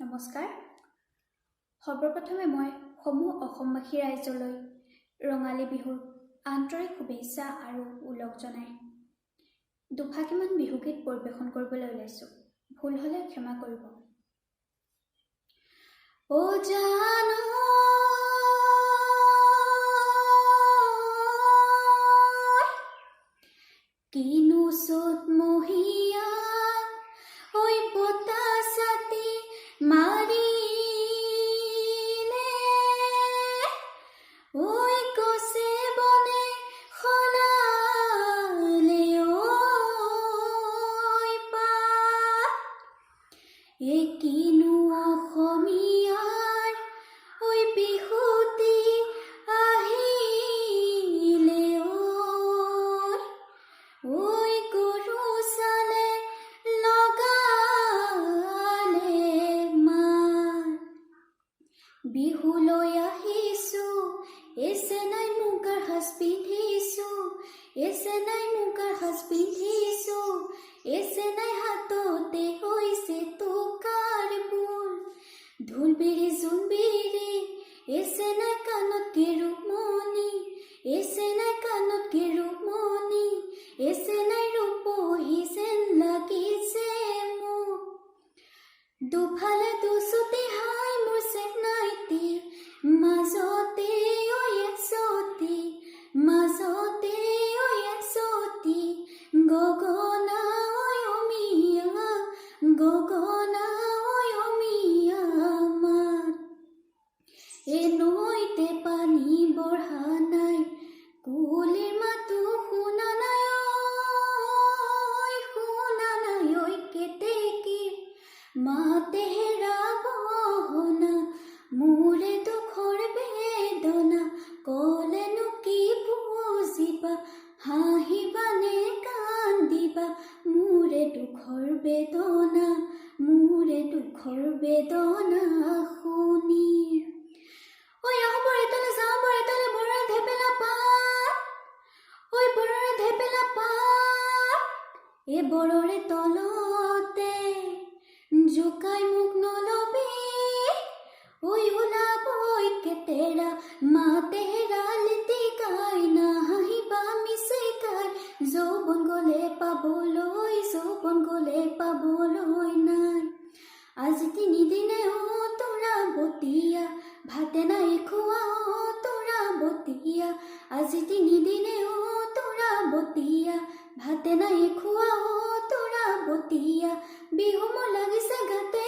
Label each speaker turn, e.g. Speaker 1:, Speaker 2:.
Speaker 1: নমস্কাৰ। সৰ্বপ্ৰথমে মই সমূহ অসমবাসী ৰাইজলৈ ৰঙালী বিহুৰ আন্তৰিক শুভেচ্ছা আৰু ওলগ জনাই দুফাকিমান বিহুগীত পৰিৱেশন কৰিবলৈ ওলাইছোঁ। ভুল হ'লে ক্ষমা কৰিব। ও জানো কিনো চোত মহিয়া ঐ পতাছাতি মাৰিলে ঐ কছে বনে সলালে ঐ পাত এ কিনো অসমীয়াৰ ঐ বিহুতি আহিলে ঐ গৰু চালে লগালে মাত বিহুলৈ আহিছোঁ এছে নাই মুগাৰ সাজ পিন্ধিছোঁ এছে নাই মুগাৰ সাজ পিন্ধিছোঁ এছে নাই হাততে হৈছে টকাৰ বোৰ ঢোলবিৰি জোনবিৰি এছে নাই কাণত কেৰুমণি এছে নাই কাণত কেৰুমণি এছে নাই ৰূপহী যেন লাগিছে মোক দুফালে দুচুটি হাই মোৰ চেকনাইটি মাজতে ঐ এচটি মাজতে ঐ এচটি গগনা ঐ অমিয়া গগনা ঐ অমিয়া মাত এ নৈতে পানী বঢ়া নাই কুলিৰ মাতো শুনা নাই ঐ কেতেকী মাতে হেৰাব হনা মোৰে দুখৰ বেদনা কলেনো কি বুজিবা হাঁহিবা নে কান্দিবা মোৰে দুখৰ বেদনা শুনি ঐ আহবৰ এটালে যাবৰ এটালে বৰৰে ঢেপেলা পাত ঐ বৰৰে ঢেপেলা পাত এ বৰৰে তলতে জোকাই মোক নলবি ঐ ওলাব কেতেৰা মাতে হেৰালে টিকাই নাহিবা মিচিকাই যৌৱন গলে পাবলৈ নাই আজি তিনিদিনে তোৰা বতিয়া ভাতে নাই খোৱা তোৰা বতিয়া আজি তিনিদিনে তোৰা বতিয়া ভাতে নাই খোৱা তোৰা বতিয়া বিহু মোৰ লাগিছে গাতে